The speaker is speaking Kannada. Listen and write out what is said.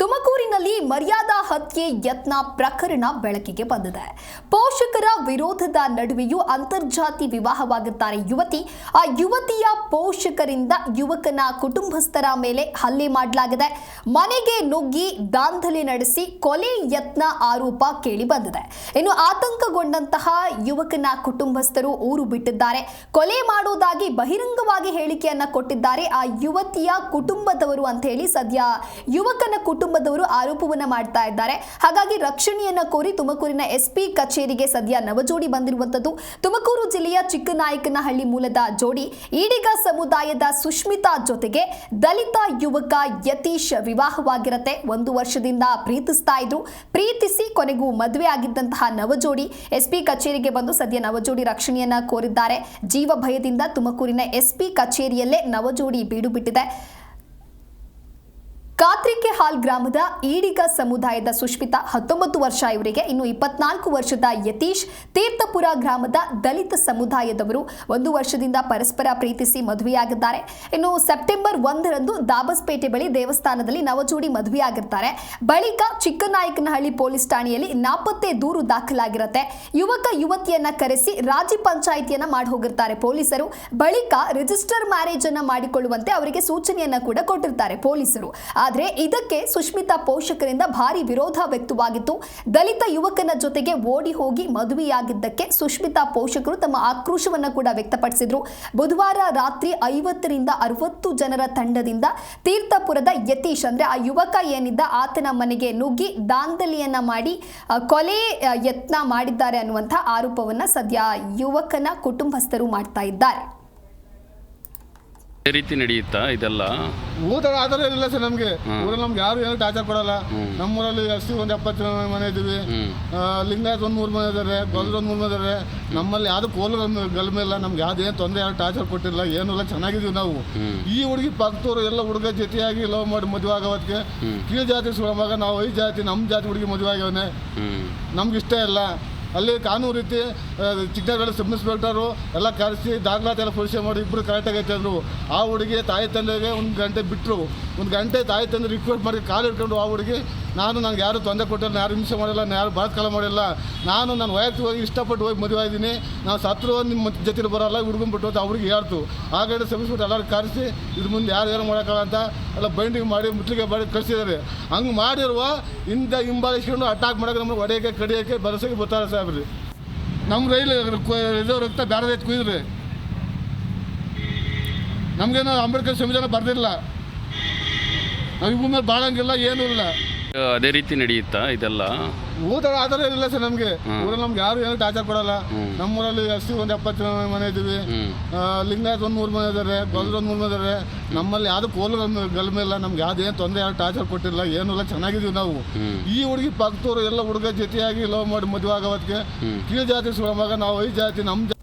ತುಮಕೂರಿನಲ್ಲಿ ಮರ್ಯಾದಾ ಹತ್ಯೆ ಯತ್ನ ಪ್ರಕರಣ ಬೆಳಕಿಗೆ ಬಂದಿದೆ. ಪೋಷಕರ ವಿರೋಧದ ನಡುವೆಯೂ ಅಂತರ್ಜಾತಿ ವಿವಾಹವಾಗಿದ್ದಾರೆ ಯುವತಿ. ಆ ಯುವತಿಯ ಪೋಷಕರಿಂದ ಯುವಕನ ಕುಟುಂಬಸ್ಥರ ಮೇಲೆ ಹಲ್ಲೆ ಮಾಡಲಾಗಿದೆ. ಮನೆಗೆ ನುಗ್ಗಿ ದಾಂಧಲೆ ನಡೆಸಿ ಕೊಲೆ ಯತ್ನ ಆರೋಪ ಕೇಳಿ ಬಂದಿದೆ. ಇನ್ನು ಆತಂಕಗೊಂಡಂತಹ ಯುವಕನ ಕುಟುಂಬಸ್ಥರು ಊರು ಬಿಟ್ಟಿದ್ದಾರೆ. ಕೊಲೆ ಮಾಡುವುದಾಗಿ ಬಹಿರಂಗವಾಗಿ ಹೇಳಿಕೆಯನ್ನ ಕೊಟ್ಟಿದ್ದಾರೆ ಆ ಯುವತಿಯ ಕುಟುಂಬದವರು ಅಂತ ಹೇಳಿ ಸದ್ಯ ಯುವಕನ ಕುಟುಂಬದವರು ಆರೋಪವನ್ನ ಮಾಡ್ತಾ ಇದ್ದಾರೆ. ಹಾಗಾಗಿ ರಕ್ಷಣೆಯನ್ನ ಕೋರಿ ತುಮಕೂರಿನ ಎಸ್ಪಿ ಕಚೇರಿಗೆ ಸದ್ಯ ನವಜೋಡಿ ಬಂದಿರುವಂತದ್ದು. ತುಮಕೂರು ಜಿಲ್ಲೆಯ ಚಿಕ್ಕನಾಯಕನಹಳ್ಳಿ ಮೂಲದ ಜೋಡಿ ಈಡಿಗ ಸಮುದಾಯದ ಸುಷ್ಮಿತಾ ಜೊತೆಗೆ ದಲಿತ ಯುವಕ ಯತೀಶ್ ವಿವಾಹವಾಗಿರುತ್ತೆ. 1 ವರ್ಷದಿಂದ ಪ್ರೀತಿಸ್ತಾ ಇದ್ರು. ಪ್ರೀತಿಸಿ ಕೊನೆಗೂ ಮದುವೆ ಆಗಿದ್ದಂತಹ ನವಜೋಡಿ ಎಸ್ಪಿ ಕಚೇರಿಗೆ ಬಂದು ಸದ್ಯ ನವಜೋಡಿ ರಕ್ಷಣೆಯನ್ನ ಕೋರಿದ್ದಾರೆ. ಜೀವ ಭಯದಿಂದ ತುಮಕೂರಿನ ಎಸ್ಪಿ ಕಚೇರಿಯಲ್ಲೇ ನವಜೋಡಿ ಬೀಡು ಬಿಟ್ಟಿದೆ. ಕಾತ್ರಿಕೆ ಹಾಲ್ ಗ್ರಾಮದ ಈಡಿಗ ಸಮುದಾಯದ ಸುಷ್ಮಿತಾ 19 ವರ್ಷ ಇವರಿಗೆ, ಇನ್ನು 24 ವರ್ಷದ ಯತೀಶ್ ತೀರ್ಥಪುರ ಗ್ರಾಮದ ದಲಿತ ಸಮುದಾಯದವರು 1 ವರ್ಷದಿಂದ ಪರಸ್ಪರ ಪ್ರೀತಿಸಿ ಮದುವೆಯಾಗಿದ್ದಾರೆ. ಇನ್ನು ಸೆಪ್ಟೆಂಬರ್ 1ರಂದು ದಾಬಸ್ಪೇಟೆ ಬಳಿ ದೇವಸ್ಥಾನದಲ್ಲಿ ನವಜೋಡಿ ಮದುವೆಯಾಗಿರ್ತಾರೆ. ಬಳಿಕ ಚಿಕ್ಕನಾಯಕನಹಳ್ಳಿ ಪೊಲೀಸ್ ಠಾಣೆಯಲ್ಲಿ ನಾಪತ್ತೆ ದೂರು ದಾಖಲಾಗಿರುತ್ತೆ. ಯುವಕ ಯುವತಿಯನ್ನ ಕರೆಸಿ ರಾಜಿ ಪಂಚಾಯಿತಿಯನ್ನ ಮಾಡಿ ಹೋಗಿರ್ತಾರೆ ಪೊಲೀಸರು. ಬಳಿಕ ರಿಜಿಸ್ಟರ್ ಮ್ಯಾರೇಜ್ ಅನ್ನ ಮಾಡಿಕೊಳ್ಳುವಂತೆ ಅವರಿಗೆ ಸೂಚನೆಯನ್ನ ಕೂಡ ಕೊಟ್ಟಿರ್ತಾರೆ ಪೊಲೀಸರು. ಆದರೆ ಇದಕ್ಕೆ ಸುಷ್ಮಿತಾ ಪೋಷಕರಿಂದ ಭಾರಿ ವಿರೋಧ ವ್ಯಕ್ತವಾಗಿತ್ತು. ದಲಿತ ಯುವಕನ ಜೊತೆಗೆ ಓಡಿ ಹೋಗಿ ಮದುವೆಯಾಗಿದ್ದಕ್ಕೆ ಸುಷ್ಮಿತಾ ಪೋಷಕರು ತಮ್ಮ ಆಕ್ರೋಶವನ್ನ ಕೂಡ ವ್ಯಕ್ತಪಡಿಸಿದ್ರು. ಬುಧವಾರ ರಾತ್ರಿ 50ರಿಂದ 60 ಜನರ ತಂಡದಿಂದ ತೀರ್ಥಪುರದ ಯತೀಶ್ ಅಂದ್ರೆ ಆ ಯುವಕ ಏನಿದ್ದ ಆತನ ಮನೆಗೆ ನುಗ್ಗಿ ದಾಂಧಲೆಯನ್ನ ಮಾಡಿ ಕೊಲೆ ಯತ್ನ ಮಾಡಿದ್ದಾರೆ ಅನ್ನುವಂಥ ಆರೋಪವನ್ನ ಸದ್ಯ ಯುವಕನ ಕುಟುಂಬಸ್ಥರು ಮಾಡ್ತಾ ಇದ್ದಾರೆ. ರೀತಿ ನಡೆಯುತ್ತಾ ಇದೆಲ್ಲ? ಊಟ ಆಧಾರ ಇಲ್ಲ ಸರ್. ನಮ್ಗೆ ಊರಲ್ಲಿ ನಮ್ಗೆ ಯಾರು ಏನೋ ಟಾರ್ಚರ್ ಕೊಡಲ್ಲ. ನಮ್ಮೂರಲ್ಲಿ ಅಷ್ಟು ಒಂದು 70 ಮನೆ ಇದ್ದೀವಿ. ಲಿಂಗಾಯತ್ ಒಂದು 3 ಮನೆ ಇದ್ದಾರೆ, ಗೊಲ್ರ ಒಂದು 3 ಮನೆ ಇದ್ದಾರೆ. ನಮ್ಮಲ್ಲಿ ಯಾವ್ದು ಕೋಲು ಗಲ್ಮೆ ಇಲ್ಲ. ನಮ್ಗೆ ಯಾವ್ದೇನು ತೊಂದರೆ ಯಾರು ಟಾರ್ಚರ್ ಕೊಟ್ಟಿಲ್ಲ, ಏನಿಲ್ಲ, ಚೆನ್ನಾಗಿದ್ದೀವಿ ನಾವು. ಈ ಹುಡುಗಿ ಪಕ್ಕದವರು ಎಲ್ಲ ಹುಡುಗ ಜೊತೆಯಾಗಿ ಲವ್ ಮಾಡಿ ಮದುವೆ ಆಗೋದಕ್ಕೆ ಕೀಳು ಜಾತಿ ಸುಳಮಗ ನಾವು 5 ಜಾತಿ ನಮ್ಮ ಜಾತಿ ಹುಡುಗಿ ಮದುವೆ ಆಗ್ಯವನೆ. ನಮ್ಗೆ ಇಷ್ಟ ಇಲ್ಲ. ಅಲ್ಲಿ ಕಾನೂನು ರೀತಿ ಚಿಕ್ಕನಗರ ಸಬ್ ಇನ್ಸ್ಪೆಕ್ಟರು ಎಲ್ಲ ಕರೆಸಿ ದಾಖಲಾತಿ ಎಲ್ಲ ಪರಿಶೀಲನೆ ಮಾಡಿ ಇಬ್ಬರು ಕರೆಕ್ಟಾಗೈತೆ ಅಂದರು. ಆ ಹುಡುಗಿ ತಾಯಿ ತಂದೆಗೆ 1 ಗಂಟೆ ಬಿಟ್ಟರು. 1 ಗಂಟೆ ತಾಯಿ ತಂದೆ ರಿಕ್ವೆಸ್ಟ್ ಮಾಡಿ ಕಾಲು ಹಿಡ್ಕೊಂಡು ಆ ಹುಡುಗಿ ನಂಗೆ ಯಾರು ತೊಂದರೆ ಕೊಟ್ಟಿಲ್ಲ, ಯಾರು ಹಿಂಸೆ ಮಾಡಿಲ್ಲ, ಯಾರು ಬಲಾತ್ಕಾರ ಮಾಡಿಲ್ಲ, ನಾನು ವೈಯಕ್ತಿಕವಾಗಿ ಇಷ್ಟಪಟ್ಟು ಹೋಗಿ ಮದುವೆ ಆಗಿದ್ದೀನಿ, ನಾನು ಸತ್ರು ನಿಮ್ಮ ಜೊತೆ ಬರೋಲ್ಲ ಹುಡುಗನ್ ಬಿಟ್ಟು ಅಂತ ಅವ್ರಿಗೆ ಹೇಳ್ತು. ಆ ಗಂಟೆ ಸಬ್ ಇನ್ಸ್ಪೆಕ್ಟರ್ ಎಲ್ಲರೂ ಕರೆಸಿ ಇದು ಮುಂದೆ ಯಾರು ಏನು ಮಾಡೋಕ್ಕಲ್ಲ ಅಂತ ಎಲ್ಲ ಬೈಂಡಿಂಗ್ ಮಾಡಿ ಮುಟ್ಲಿಗೆ ಮಾಡಿ ಕಳಿಸಿದ್ದಾರೆ. ಹಂಗೆ ಮಾಡಿರುವ ಹಿಂಬಾಲಿಸ್ಕೊಂಡು ಅಟ್ಯಾಕ್ ಮಾಡೋಕೆ ನಮ್ಗೆ ಹೊಡೆಯೋಕ್ಕೆ ಕಡಿಯೋಕ್ಕೆ ಭರವಸೆಗೆ ಬರ್ತಾರೆ ಸಾಹೇಬ್ರಿ. ನಮ್ಮ ರೈಲು ಇದು ರಕ್ತ ಬೇರೆ ರೈತ ಕುಯ್ದ್ರಿ. ನಮಗೇನು ಅಂಬೇಡ್ಕರ್ ಸಂವಿಧಾನ ಬರ್ದಿಲ್ಲ. ನಾವು ಇವ್ರ ಮೇಲೆ ಬಾಳಂಗಿಲ್ಲ, ಏನೂ ಇಲ್ಲ. ಅದೇ ರೀತಿ ನಡೆಯುತ್ತಾ ಇದೆಲ್ಲ? ಊಟ ಆಧಾರ ಇಲ್ಲ ಸರ್. ನಮ್ಗೆ ಊರಲ್ಲಿ ನಮ್ಗೆ ಯಾರು ಏನೋ ಟಾರ್ಚರ್ ಕೊಡಲ್ಲ. ನಮ್ಮೂರಲ್ಲಿ ಅಷ್ಟು ಒಂದು 70 ಮನೆ ಇದ್ದೀವಿ. ಲಿಂಗಾಯತ್ ಒಂದು 3 ಮನೆ ಇದ್ದಾರೆ, ಗೊಲ್ರ ಒಂದು 3 ಮನೆ ಇದ್ದಾರೆ. ನಮ್ಮಲ್ಲಿ ಯಾವ್ದು ಕೋಲು ಗಲ್ಮೆ ಇಲ್ಲ. ನಮ್ಗೆ ಯಾವ್ದೇನು ತೊಂದರೆ ಯಾರು ಟಾರ್ಚರ್ ಕೊಟ್ಟಿಲ್ಲ, ಏನಿಲ್ಲ, ಚೆನ್ನಾಗಿದ್ದೀವಿ ನಾವು. ಈ ಹುಡುಗಿ ಪಕ್ಕದವರು ಎಲ್ಲ ಹುಡುಗ ಜೊತೆಯಾಗಿ ಲವ್ ಮಾಡಿ ಮದುವೆ ಆಗೋದಕ್ಕೆ ಕೀಳು ಜಾತಿ ಸುಳಮಗ ನಾವು 5 ಜಾತಿ ನಮ್ಮ